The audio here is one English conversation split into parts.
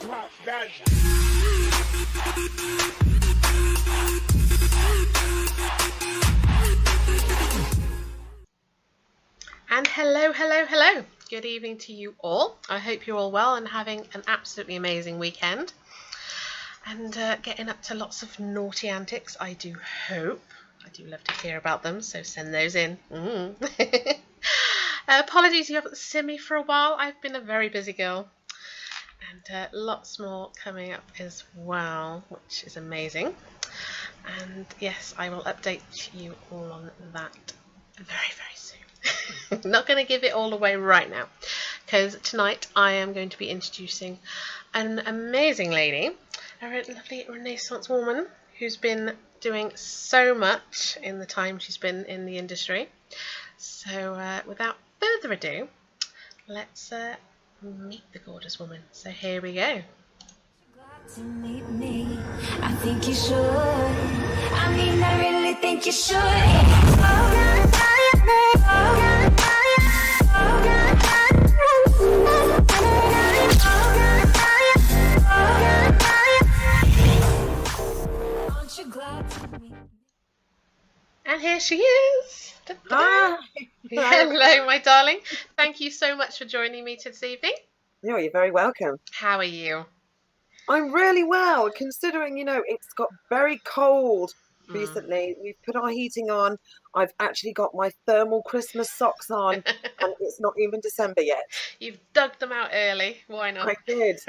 Drop that. And hello. Good evening to you all. I hope you're all well and having an absolutely amazing weekend. And getting up to lots of naughty antics, I do hope. I do love to hear about them, so send those in. Apologies you haven't seen me for a while. I've been a very busy girl. And lots more coming up as well, which is amazing. And yes, I will update you all on that very soon. Not going to give it all away right now, because tonight I am going to be introducing an amazing lady, a lovely Renaissance woman who's been doing so much in the time she's been in the industry. So without further ado, let's meet the gorgeous woman. So here we go. To meet me, I think you should. I mean, I really think you should. Aren't you glad to meet me? And here she is. Hi. Hello, my darling. Thank you so much for joining me this evening. No, you're very welcome. How are you? I'm really well, considering, it's got very cold recently. We've put our heating on. I've actually got my thermal Christmas socks on, and it's not even December yet. You've dug them out early. Why not? I did.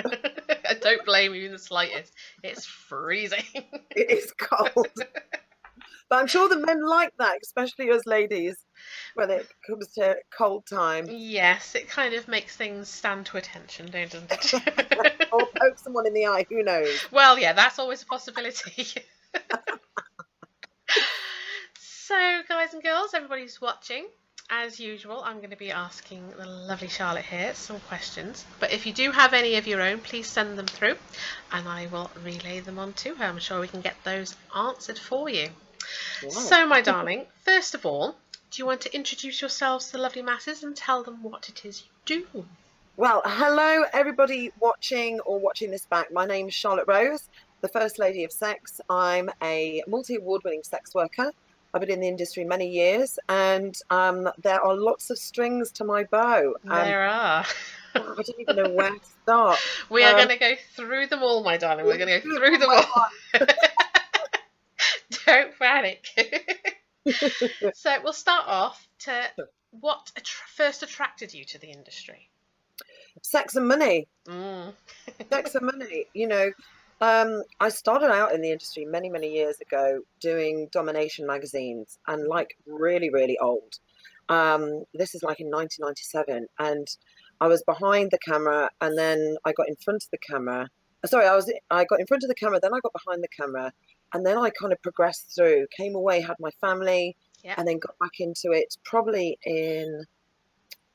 I don't blame you in the slightest. It's freezing. It is cold. But I'm sure the men like that, especially us ladies, when it comes to cold time. Yes, it kind of makes things stand to attention, doesn't it? Or poke someone in the eye, who knows? Well, yeah, that's always a possibility. So, guys and girls, everybody who's watching, as usual, I'm going to be asking the lovely Charlotte here some questions. But if you do have any of your own, please send them through and I will relay them on to her. I'm sure we can get those answered for you. Wow. So, my darling, first of all, do you want to introduce yourselves to the lovely masses and tell them what it is you do? Well, hello, everybody watching or watching this back. My name is Charlotte Rose, the First Lady of Sex. I'm a multi-award-winning sex worker. I've been in the industry many years, and there are lots of strings to my bow. There are. I don't even know where to start. We are going to go through them all, my darling. We're going to go through them all. Don't panic. So we'll start off to what first attracted you to the industry? Sex and money. Sex and money. I started out in the industry many years ago doing domination magazines, and really, really old. This is like in 1997, and I was behind the camera, and then I got in front of the camera. Sorry, I got in front of the camera, then I got behind the camera, and then I kind of progressed through, came away, had my family, and then got back into it probably in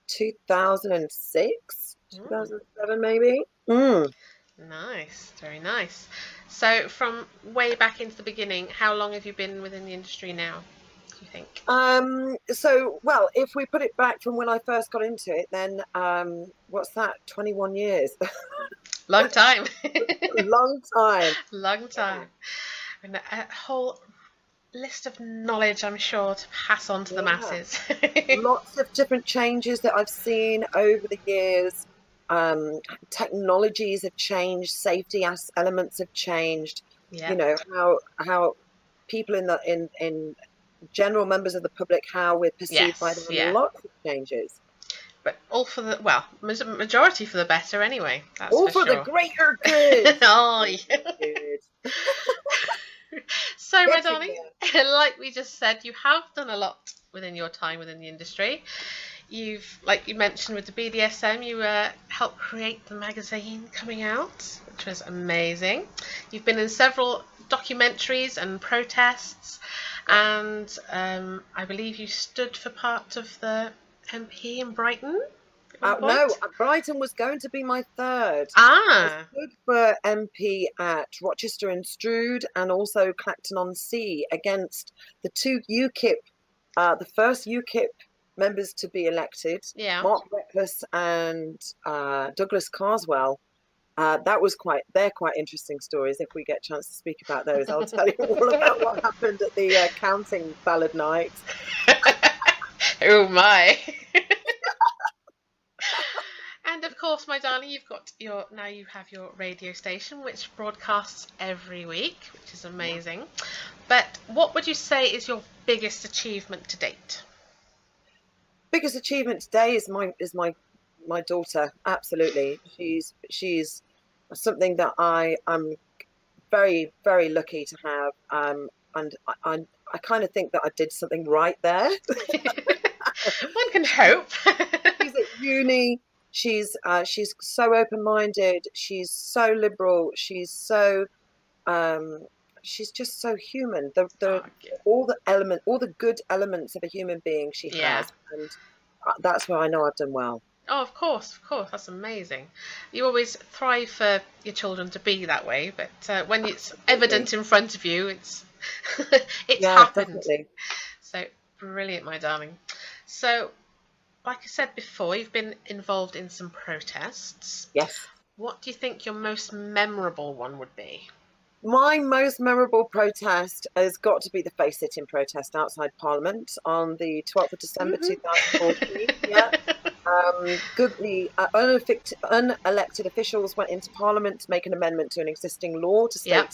2006, 2007 maybe. Nice, very nice. So from way back into the beginning, how long have you been within the industry now, do you think? Well, if we put it back from when I first got into it, then what's that, 21 years. Long time. Long time. Long time. And a whole list of knowledge, I'm sure, to pass on to the masses. Lots of different changes that I've seen over the years. Technologies have changed, safety elements have changed. How people in general, members of the public, how we're perceived by them. Lots of changes. But all for the, majority for the better anyway. That's all for the greater good. Oh, yeah. Good. So, my darling, like we just said, you have done a lot within your time within the industry. You've, like you mentioned with the BDSM, you helped create the magazine coming out, which was amazing. You've been in several documentaries and protests, and I believe you stood for part of the MP in Brighton. No, Brighton was going to be my third. I stood for MP at Rochester and Strood, and also Clacton-on-Sea against the two UKIP, the first UKIP members to be elected, Mark Reckless and Douglas Carswell. they're quite interesting stories. If we get a chance to speak about those, I'll tell you all about what happened at the counting ballad night. Oh my. And of course, my darling, you have your radio station, which broadcasts every week, which is amazing. But what would you say is your biggest achievement to date? Biggest achievement today is my daughter. Absolutely, she's something that I am very, very lucky to have. And I kind of think that I did something right there. One can hope. She's at uni. She's so open-minded. She's so liberal. She's just so human. All the good elements of a human being she has, and that's where I know I've done well. Oh, of course, that's amazing. You always thrive for your children to be that way, but when it's evident in front of you, it's happened. Definitely. So brilliant, my darling. So, like I said before, you've been involved in some protests. Yes. What do you think your most memorable one would be? My most memorable protest has got to be the face sitting protest outside Parliament on the 12th of December 2014. Yeah. The unelected officials went into Parliament to make an amendment to an existing law to state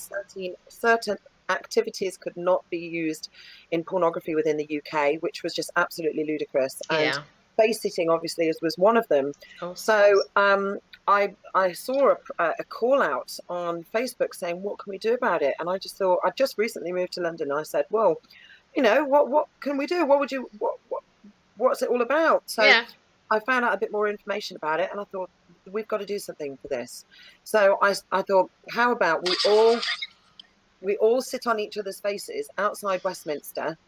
certain activities could not be used in pornography within the UK, which was just absolutely ludicrous. And face sitting obviously was one of them. So I saw a call out on Facebook saying, what can we do about it? And I just thought, I just recently moved to London. And I said, well, what can we do? What's it all about? So I found out a bit more information about it, and I thought, we've got to do something for this. So I thought, how about we all sit on each other's faces outside Westminster?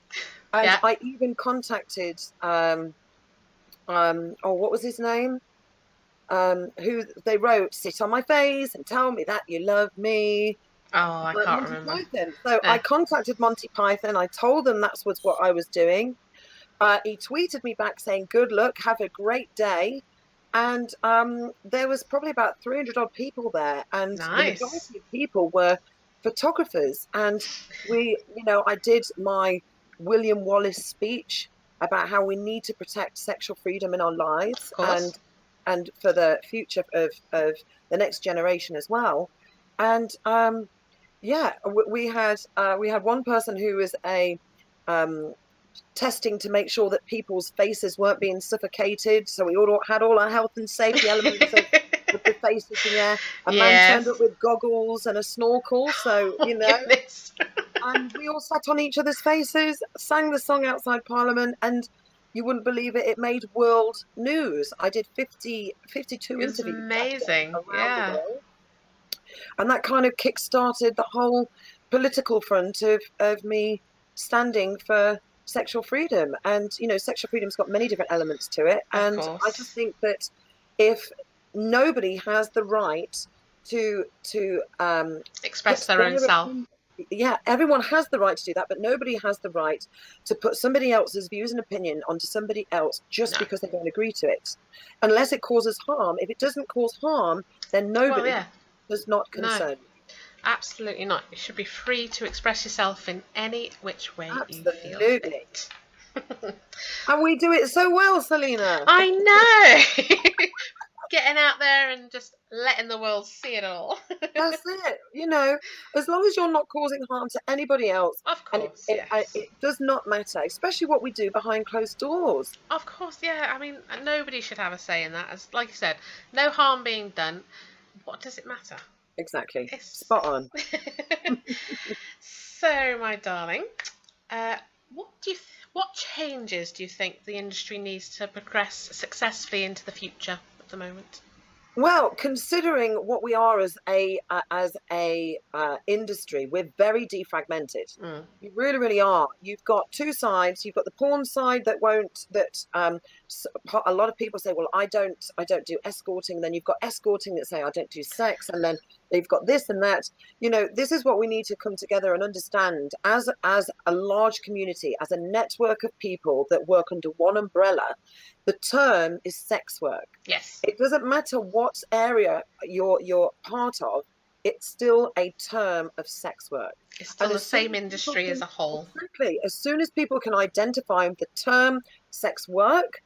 And I even contacted what was his name? Who they wrote, sit on my face and tell me that you love me. Oh, I can't remember. Python. So I contacted Monty Python. I told them that's what I was doing. He tweeted me back saying, good luck, have a great day. And there was probably about 300 odd people there. And the majority of people were photographers. And I did my William Wallace speech about how we need to protect sexual freedom in our lives and for the future of the next generation as well. And we had one person who was testing to make sure that people's faces weren't being suffocated. So we all had all our health and safety elements of the faces in there. A man turned up with goggles and a snorkel. So, and we all sat on each other's faces, sang the song outside Parliament, and you wouldn't believe it, it made world news. I did 52 interviews. Amazing. Around the world. And that kind of kick-started the whole political front of me standing for sexual freedom. And sexual freedom's got many different elements to it, and I just think that if nobody has the right to express their own self, everyone has the right to do that, but nobody has the right to put somebody else's views and opinion onto somebody else just because they don't agree to it, unless it causes harm. If it doesn't cause harm, then nobody does not concern. No. Absolutely not. You should be free to express yourself in any which way you feel fit. And we do it so well, Selena. I know. Getting out there and just letting the world see it all. That's it. As long as you're not causing harm to anybody else. Of course, it does not matter, especially what we do behind closed doors. Of course, yeah. I mean, nobody should have a say in that. As like you said, no harm being done. What does it matter? Exactly. Spot on. So, my darling, what changes do you think the industry needs to progress successfully into the future at the moment? Well, considering what we are as a industry, we're very defragmented. You really, really are. You've got two sides. You've got the porn side that a lot of people say, well, I don't do escorting. And then you've got escorting that say, I don't do sex. And then they've got this and that. This is what we need to come together and understand as a large community, as a network of people that work under one umbrella. The term is sex work. Yes. It doesn't matter what area you're part of. It's still a term of sex work. It's still the same industry as a whole. Exactly. As soon as people can identify the term sex work,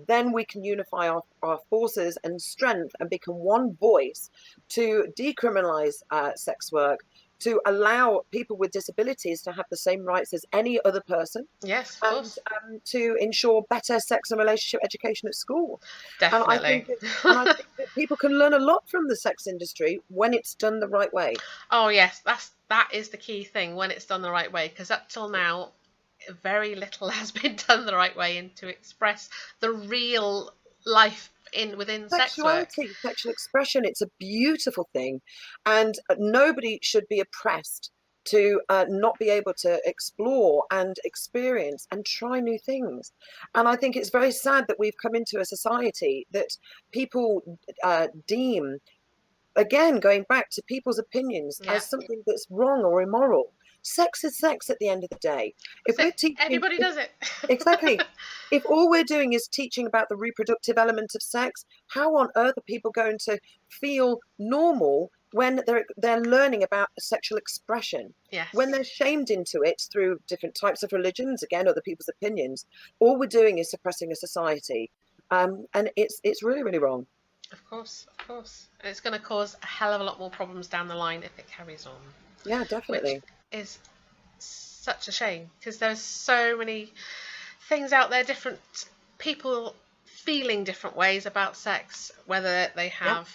then we can unify our forces and strength and become one voice to decriminalize sex work, to allow people with disabilities to have the same rights as any other person. Yes, of course. And to ensure better sex and relationship education at school. Definitely. And I think that people can learn a lot from the sex industry when it's done the right way. Oh yes, that is the key thing, when it's done the right way, because up till now very little has been done the right way, and to express the real life within sexuality, sex work. Sexual expression, it's a beautiful thing, and nobody should be oppressed to not be able to explore and experience and try new things. And I think it's very sad that we've come into a society that people deem, again, going back to people's opinions, as something that's wrong or immoral. Sex is sex at the end of the day. If we're teaching, everybody does it. Exactly. If all we're doing is teaching about the reproductive element of sex, how on earth are people going to feel normal when they're learning about sexual expression? Yes. When they're shamed into it through different types of religions, again, other people's opinions, all we're doing is suppressing a society. And it's really, really wrong. Of course. And it's going to cause a hell of a lot more problems down the line if it carries on. Yeah, definitely. Which is such a shame, because there's so many things out there, different people feeling different ways about sex, whether they have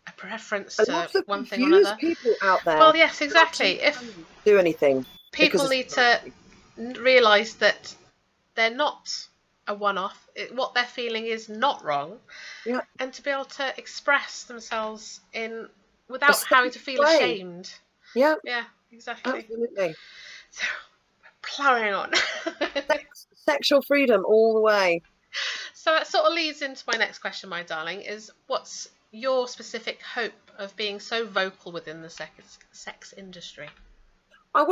a preference to one thing or another. People out there. Well, yes, exactly. If do anything, people need to realise that they're not a one-off, what they're feeling is not wrong, and to be able to express themselves without having to feel ashamed. Yeah, exactly. Absolutely. So, ploughing on. Sexual freedom all the way. So that sort of leads into my next question, my darling, is what's your specific hope of being so vocal within the sex industry? I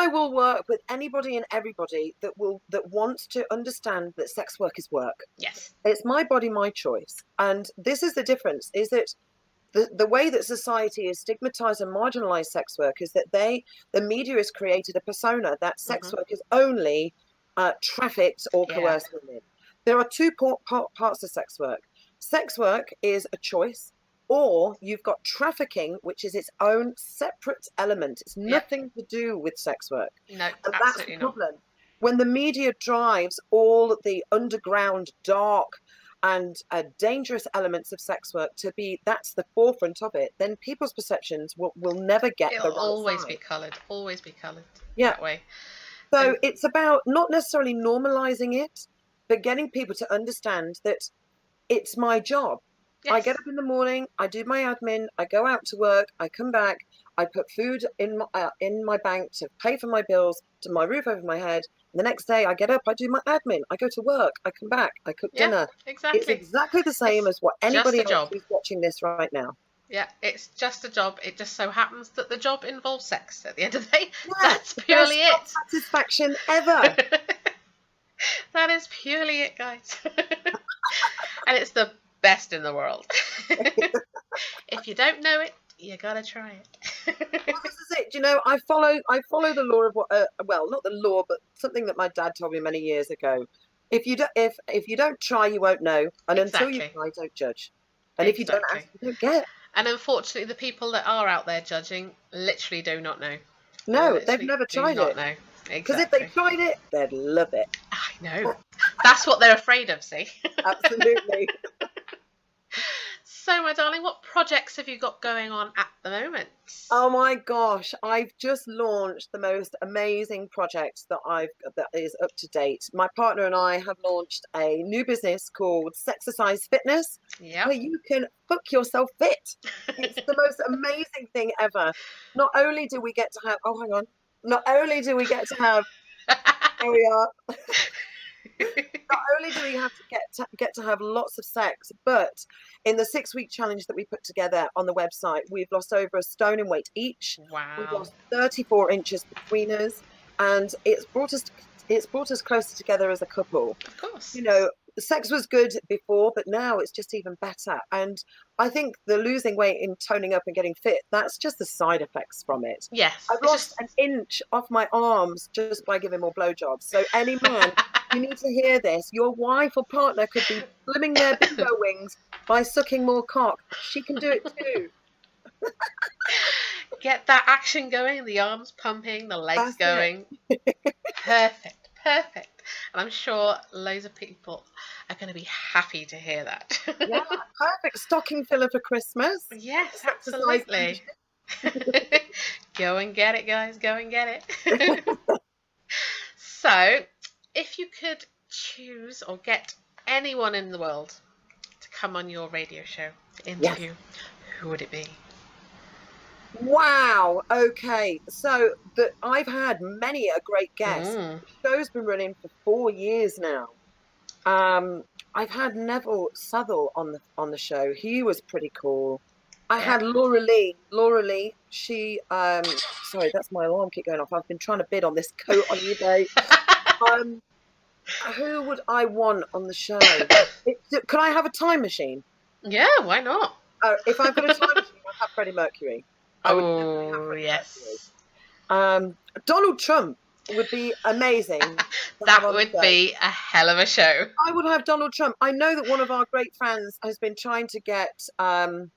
will work with anybody and everybody that wants to understand that sex work is work. Yes. It's my body, my choice. And this is the difference, is that the way that society has stigmatized and marginalized sex work is that the media has created a persona that sex work is only trafficked or coerced women. There are two parts of sex work. Sex work is a choice, or you've got trafficking, which is its own separate element. It's nothing to do with sex work. No, and absolutely that's the not. problem. When the media drives all the underground, dark, and dangerous elements of sex work to be, that's the forefront of it, then people's perceptions will never get the right always side. be coloured Yeah. that way. So it's about not necessarily normalizing it, but getting people to understand that it's my job. Yes. I get up in the morning, I do my admin, I go out to work, I come back, I put food in my bank to pay for my bills, to my roof over my head. And the next day I get up, I do my admin, I go to work, I come back, I cook dinner. Exactly. It's exactly the same as what anybody else who's watching this right now. Yeah, it's just a job. It just so happens that the job involves sex at the end of the day. Yeah, that's purely it. Best satisfaction ever. That is purely it, guys. And it's the best in the world. If you don't know it, you gotta try it. Well, this is it. You know, I follow the law of what. Well, not the law, but something that my dad told me many years ago. If you don't try, you won't know, and until you try, don't judge. And if you don't ask, you don't get. And unfortunately, the people that are out there judging literally do not know. No, they've never tried it. Because if they tried it, they'd love it. I know. That's what they're afraid of, see? Absolutely. So, my darling, what projects have you got going on at the moment? Oh my gosh, I've just launched the most amazing project that is up to date. My partner and I have launched a new business called Sexercise Fitness, where you can fuck yourself fit. It's the most amazing thing ever. Not only do we get to have, there we are. Not only do we have to get to have lots of sex, but in the 6-week challenge that we put together on the website, we've lost over a stone in weight each. We've Wow. lost 34 inches between us, and it's brought us closer together as a couple. Of course. You know, sex was good before, but now it's just even better. And I think the losing weight and toning up and getting fit, that's just the side effects from it. Yes. I've lost an inch off my arms just by giving more blowjobs. So any man, you need to hear this. Your wife or partner could be slimming their bimbo wings by sucking more cock. She can do it too. Get that action going, the arms pumping, the legs That's going. Perfect, perfect. And I'm sure loads of people are going to be happy to hear that. Yeah, perfect stocking filler for Christmas. Yes, Exercise absolutely. Go and get it, guys. Go and get it. So, if you could choose or get anyone in the world to come on your radio show to interview, who would it be? Wow. Okay. So I've had many a great guest. The show's been running for 4 years now. I've had Neville Southall on the show. He was pretty cool. I had Laura Lee. Laura Lee. She sorry, that's my alarm keep going off. I've been trying to bid on this coat on eBay. Who would I want on the show? Can I have a time machine? Yeah, why not? If I've got a time machine, I'll have Freddie Mercury. Oh, yes. Donald Trump would be amazing. That would be a hell of a show. I would have Donald Trump. I know that one of our great fans has been trying to get who's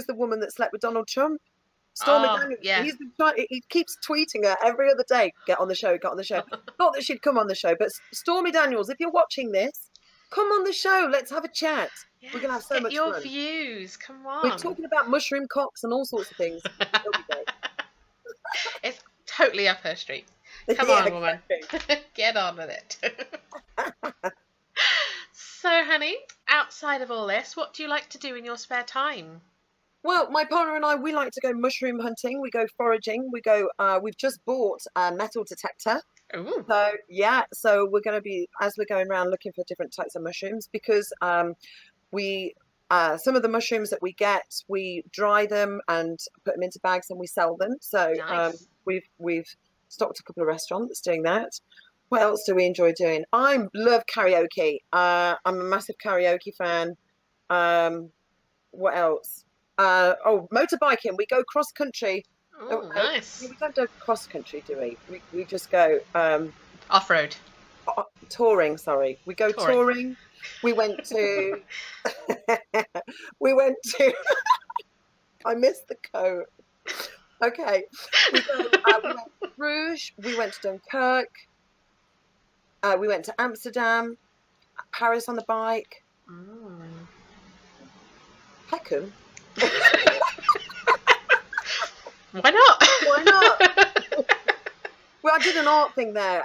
the woman that slept with Donald Trump? Stormy Daniels. Yeah. He's been trying. He keeps tweeting her every other day. Get on the show. Get on the show. Not that she'd come on the show, but Stormy Daniels, if you're watching this, come on the show. Let's have a chat. Yes, we're gonna have so much your fun. Views. Come on. We're talking about mushroom cocks and all sorts of things. It'll be great. It's totally up her street. Come on, woman. Get on with it. So, honey, outside of all this, what do you like to do in your spare time? Well, my partner and I, we like to go mushroom hunting. We go foraging. We go. We've just bought a metal detector. Ooh. So yeah, so we're going to be, as we're going around, looking for different types of mushrooms, because we some of the mushrooms that we get, we dry them and put them into bags and we sell them. So nice. We've stocked a couple of restaurants doing that. What else do we enjoy doing? I love karaoke. I'm a massive karaoke fan. What else? Motorbiking. We go cross country. Oh, nice. We don't go cross country, do we? We just go off road. Touring. Sorry, we go touring. We went to. I missed the coat. Okay, we went to Bruges. We went to Dunkirk. We went to Amsterdam, Paris on the bike. Peckham. Why not? Why not? Well, I did an art thing there.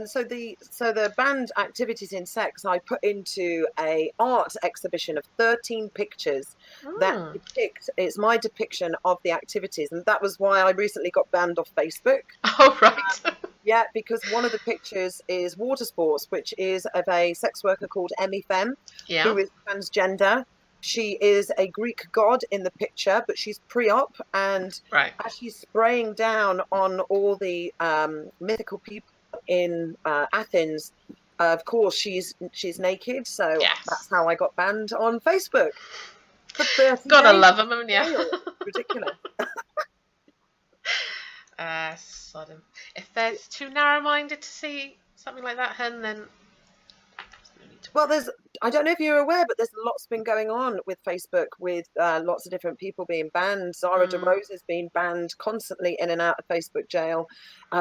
So the band Activities in Sex, I put into a art exhibition of 13 pictures that depict. It's my depiction of the activities, and that was why I recently got banned off Facebook. Oh, right. Yeah, because one of the pictures is water sports, which is of a sex worker called Emmy Femme, who is transgender. She is a Greek god in the picture, but she's pre-op, and as she's spraying down on all the mythical people in Athens, of course she's naked. So that's how I got banned on Facebook. Gotta love them, haven't you? Ridiculous. Sodom. If they're too narrow-minded to see something like that, then well, I don't know if you're aware, but there's lots been going on with Facebook, with lots of different people being banned. Zara DeRose has been banned constantly in and out of Facebook jail.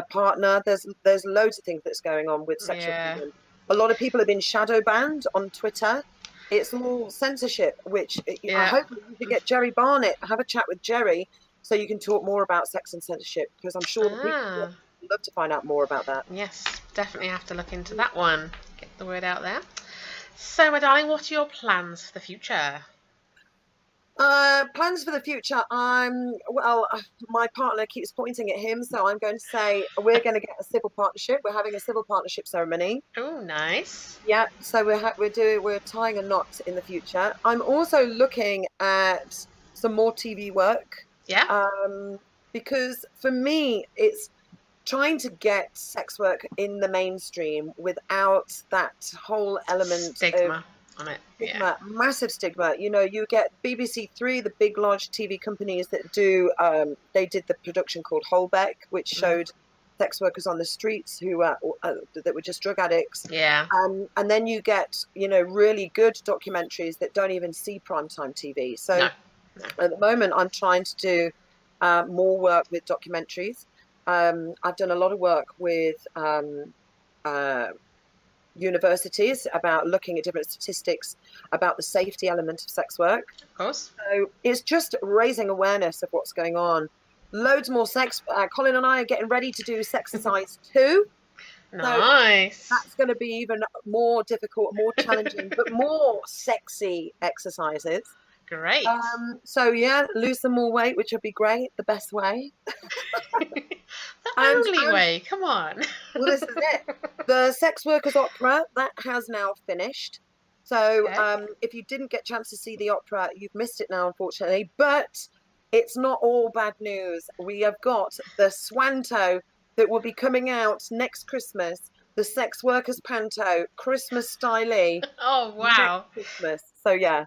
Partner, there's loads of things that's going on with sexual freedom. A lot of people have been shadow banned on Twitter. It's all censorship, which I hope you can get Jerry Barnett, have a chat with Jerry, so you can talk more about sex and censorship, because I'm sure people would love to find out more about that. Yes, definitely have to look into that one. Get the word out there. So, my darling, what are your plans for the future? Plans for the future. Well, my partner keeps pointing at him, so I'm going to say we're going to get a civil partnership. We're having a civil partnership ceremony. Oh, nice. Yeah, so we're tying a knot in the future. I'm also looking at some more TV work, Yeah. because for me, it's trying to get sex work in the mainstream without that whole element of Stigma on it. Yeah. stigma, massive stigma. You know, you get BBC Three, the big large TV companies that do. They did the production called Holbeck, which showed sex workers on the streets who that were just drug addicts. Yeah. And then you get, you know, really good documentaries that don't even see primetime TV. So No. at the moment, I'm trying to do more work with documentaries. I've done a lot of work with universities about looking at different statistics about the safety element of sex work. Of course. So it's just raising awareness of what's going on. Loads more sex. Colin and I are getting ready to do Sexercise 2. Nice. So that's going to be even more difficult, more challenging, but more sexy exercises. Great. So yeah, lose some more weight, which would be great. The best way. The only way. Come on. Well, this is it. The Sex Workers Opera, that has now finished. So if you didn't get a chance to see the opera, you've missed it now, unfortunately. But it's not all bad news. We have got the Swanto that will be coming out next Christmas. The Sex Workers Panto, Christmas stylee. Oh, wow. Christmas. So yeah.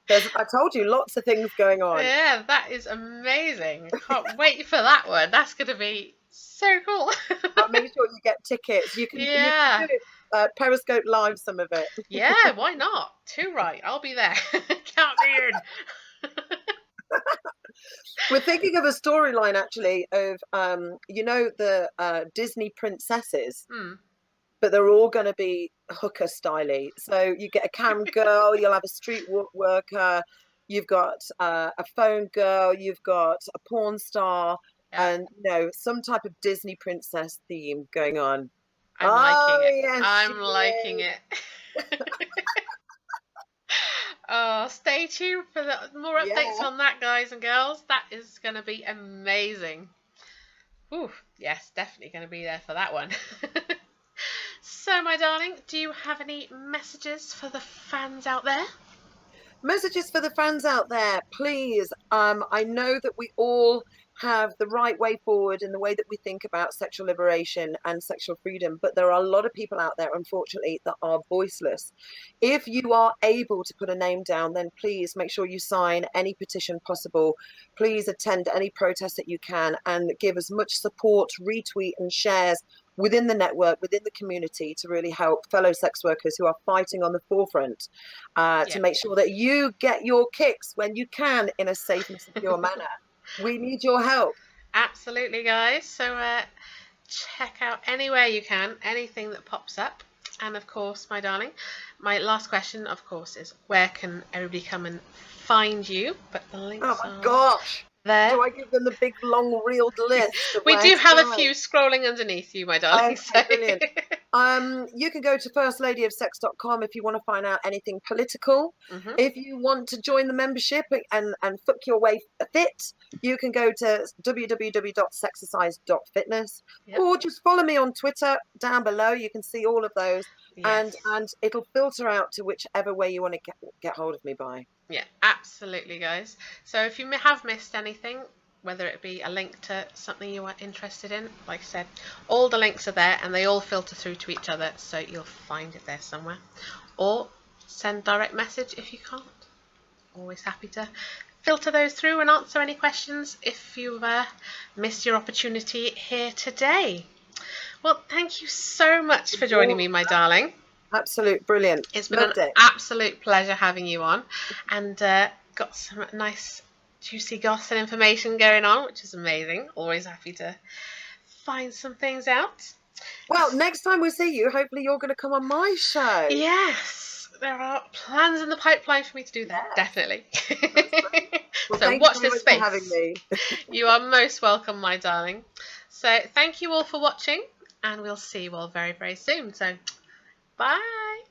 I told you, lots of things going on. Yeah, that is amazing. I can't wait for that one. That's going to be so cool. I'll make sure you get tickets. You can do it, Periscope Live some of it. Yeah, why not? Too right. I'll be there. Count me in. We're thinking of a storyline, actually, of, you know, the Disney princesses. But they're all going to be hooker styly. So you get a cam girl, you'll have a street worker, you've got a phone girl, you've got a porn star, and you know, some type of Disney princess theme going on. I'm liking it. Yes, I'm liking it. Oh, stay tuned for more updates on that, guys and girls. That is going to be amazing. Ooh, yes, definitely going to be there for that one. So, my darling, do you have any messages for the fans out there? Messages for the fans out there, please. I know that we all have the right way forward in the way that we think about sexual liberation and sexual freedom, but there are a lot of people out there, unfortunately, that are voiceless. If you are able to put a name down, then please make sure you sign any petition possible. Please attend any protest that you can and give as much support, retweet and shares within the network, within the community, to really help fellow sex workers who are fighting on the forefront to make sure that you get your kicks when you can in a safe and secure manner. We need your help. Absolutely, guys. So check out anywhere you can, anything that pops up. And of course, my darling, my last question, of course, is where can everybody come and find you? But the links are gosh. There. Do I give them the big long reeled list? We do have a few scrolling underneath you, my darling. Okay, brilliant. You can go to firstladyofsex.com if you want to find out anything political. If you want to join the membership and fuck your way fit, you can go to www.sexercise.fitness or just follow me on Twitter down below. You can see all of those, and it'll filter out to whichever way you want to get hold of me by. Yeah, absolutely, guys. So if you have missed anything, whether it be a link to something you are interested in, like I said, all the links are there and they all filter through to each other, so you'll find it there somewhere. Or send direct message if you can't. Always happy to filter those through and answer any questions if you've missed your opportunity here today. Well, thank you so much for joining me, my darling. Absolute brilliant. It's been an absolute pleasure having you on, and got some nice juicy goss and information going on, which is amazing. Always happy to find some things out. Well, next time we see you, hopefully you're going to come on my show. Yes, there are plans in the pipeline for me to do that, definitely. Well, so watch this space. For having me. You are most welcome, my darling. So thank you all for watching, and we'll see you all very, very soon. So bye.